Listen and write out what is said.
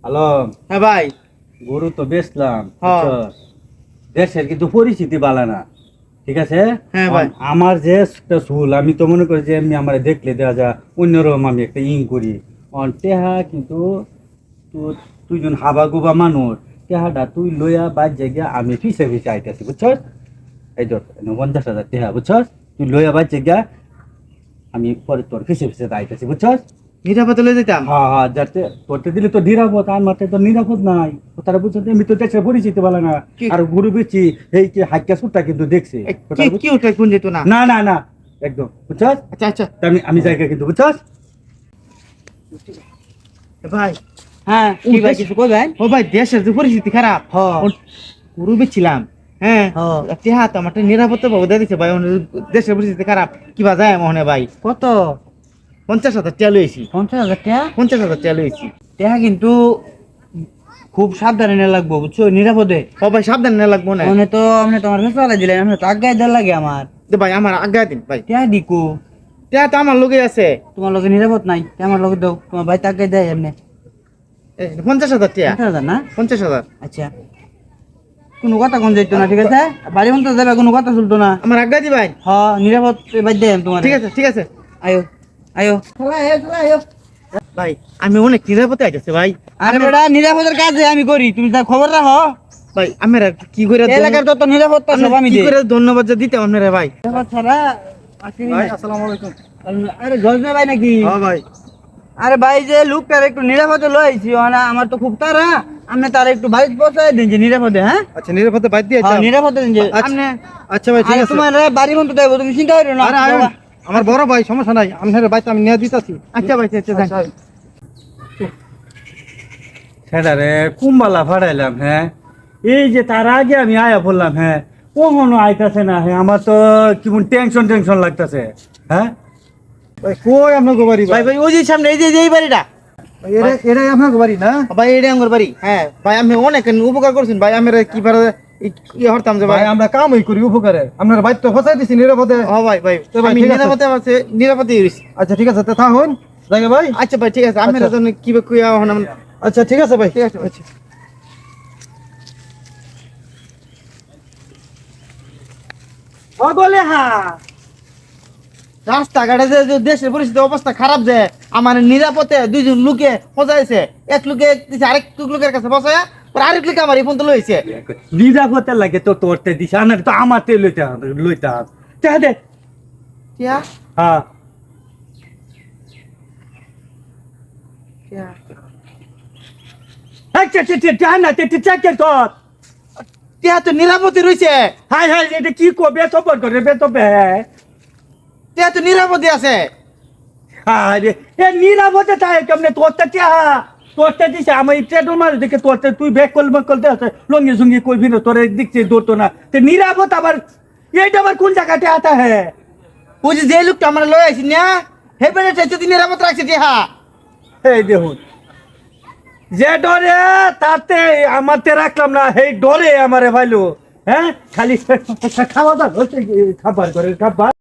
Hello. হ্যাঁ ভাই। গরু তো বেচলাম, হ্যাঁ। বুঝছস? দেশের কিন্তু পরিস্থিতি বালা না, ঠিক আছে? হ্যাঁ ভাই। আমার যে একটা চুল, আমি তো মনে করি যে এমনি আমার দেখলে দেওয়া যা অন্যরকম আমি একটা করি টেহা, কিন্তু তুই যখন হাবা গুবা মানুষ, টেহাটা তুই লইয়া বাদ জায়গা আমি ফিসে ফিসে আইতেছি, বুঝছস? এই ধর 50,000 টেহা, বুঝছস? তুই লইয়া বাদ জায়গা আমি পরে তোর ফিসে ফিসে আইতেছি, বুঝছস? নিরাপদে লয়ে যেতাম। হ্যাঁ হ্যাঁ, যাতে তোরতে দিলে তো নিরাপদ, আর মাঠে তো নিরাপদ নাই। ও তারা বুঝছো, আমি তো দেশে পরিচিতি বলে না। কি- আর গরু বেচি, এই কি হাইকা সুটটা কিন্তু দেখছি। কি উঠে কোন যেত না। না না না, একদম, বুঝছস? আচ্ছা আচ্ছা আমি জায়গা কিন্তু, বুঝছস? ভাই। হ্যাঁ কি ভাই কিছু কইবেন? ও ভাই দেশের যে পরিস্থিতি খারাপ। হ্যাঁ। গরু বেচছিলাম। হ্যাঁ। হ্যাঁ। টেহা তো আমার নিরাপত্তা বাবু দিয়ে দিচ্ছে ভাই। দেশের পরিস্থিতি খারাপ, কি বা যায় মনে ভাই। কত? 50,000 টাকা লইছি। 50,000 টাকা? 50,000 টাকা লইছি। টাকা কিন্তু খুব সাবধানে নেওয়া লাগবো, বুঝছো? নিরাপদে। ও ভাই সাবধান না লাগবো না। মানে তো আপনি তোমার ফেস চালাই দিলেন, আমি তো আগায় দেওয়ার লাগে আমার। দে ভাই আমার আজ্ঞা দিন ভাই। টাকা দিকু টেহা তো আমার লোকে আছে। তোমার লগে নিরাপদ নাই, আমার লগে দাও, তোমার ভাই তো আগায় দেয় এমনি। 50,000 টাকা। 50,000 না? 50,000। আচ্ছা, কোনো কথা কোন যাইতো না, ঠিক আছে? বাড়ি মন্ত্র যাবে, কোনো কথা চলতো না। আমার আজ্ঞা দি ভাই। হ্যাঁ, নিরাপদ বাদ দেয় তোমার। ঠিক আছে ঠিক আছে। আয়ো আয়ো আয়ো। ভাই আমি অনেক নিরাপদে আইতেছে ভাই। আরে বেটা, নিরাপদের কাজে আমি করি, তুমি তার খবর রাখো। ভাই আমরা কি করে এলাকার তো নিরাপত্তা সব আমি কি দিই। করে ধন্যবাদ যে দিতে আপনারা ভাই। নিরাপদ ছাড়া আসেনি ভাই না। আসসালামু আলাইকুম। আরে জজবে ভাই নাকি? হ্যাঁ ভাই। আরে ভাই, যে লোকটার একটু নিরাপদে লইছি, না আমার তো খুব তারা, আপনি তার একটু বাড়ি পৌঁছায় দিন যে নিরাপদে। হ্যাঁ আচ্ছা নিরাপদে বাইর দিয়ে হ্যাঁ, নিরাপদে দিন যে আপনি। আচ্ছা ভাই ঠিক আরে আছে। তোমার বাড়ি মন্ত্র দেবো, তুমি চিন্তা করো না। আরে আরে, আমার বড় ভাই সমস্যা নাই, আপনার বাইতে আমি নিয়ে দিতাছি। আচ্ছা ভাই, আচ্ছা যান। সেটা রে কুম্বালা ফাড়াইলাম, হ্যাঁ। এই যে তার আগে আমি আয়া বললাম, হ্যাঁ, কখনো আইতাছে না, হ্যাঁ। আমার তো কেমন টেনশন লাগতাছে, হ্যাঁ। ভাই কই আপনার বাড়ি ভাই ভাই, ওই যে সামনে, এই যে এই বাড়িটা। এটাই আপনার বাড়ি না? ভাই এটাই আমার বাড়ি। হ্যাঁ ভাই আমি অনেক উপকার করছেন ভাই। আমরা কি পারে ইয়ে হরতাম যে ভাই। আমরা কামই করি উপকারে, আপনার বাইর তো ফসাই দিছি নিরাপদে। ও ভাই ভাই তো ভাই, আমি ঠিক আছে। নিরাপদে রইছি। আচ্ছা ঠিক আছে, তা থাকুন জায়গা ভাই। আচ্ছা ভাই ঠিক আছে, আপনার জন্য কি বা কুয়া হন। আচ্ছা ঠিক আছে ভাই। ঠিক আছে ভাই। বলে হ্যাঁ, রাস্তাঘাটে যে দেশের পরিস্থিতি অবস্থা খারাপ, যে আমার নিরাপদে দুইজন লোকে ফসাইছে। এক লোকে দিছে আরেক লোকের কাছে ফসায়া, আরেক লোকে আমার এই ফোন তো লইছে। নিরাপত্তার লাগে তো তোরতে দিছে, আনার তো আমারতে লইতে হবে। দেখা দে। টিয়া হ্যাঁ, টিয়া আচ্ছা চেক কর। টিয়া তো নিরাপদে রইছে। হাই হাই, এটা কি করবে? সবর করে বেতবে। টিয়া তো নিরাপদে আছে। আরে এ নিরাপদে থাকে কেমনে? তোরতে দিছে আমি ট্রেডর মার দেখে তোরতে তুই ব্যাক করতে আছে লঙ্গি জঙ্গি কইবি না, তোরে দিচ্ছে দৌড়তো না। তে নিরাপদ আবার এইটা আবার কোন জায়গাতে আতা হ্যাঁ? ওই যে লোকটা আমরা লই আইছি না, হে বেটা যদি নিরাপদ রাখছে টিয়া। এই দেখুন, যে ডরে তাতে আমারতে রাখলাম না, সেই ডরে আমারে ভাইলো। হ্যাঁ, খালি খাওয়া দাওয়া খাবার করে খাবার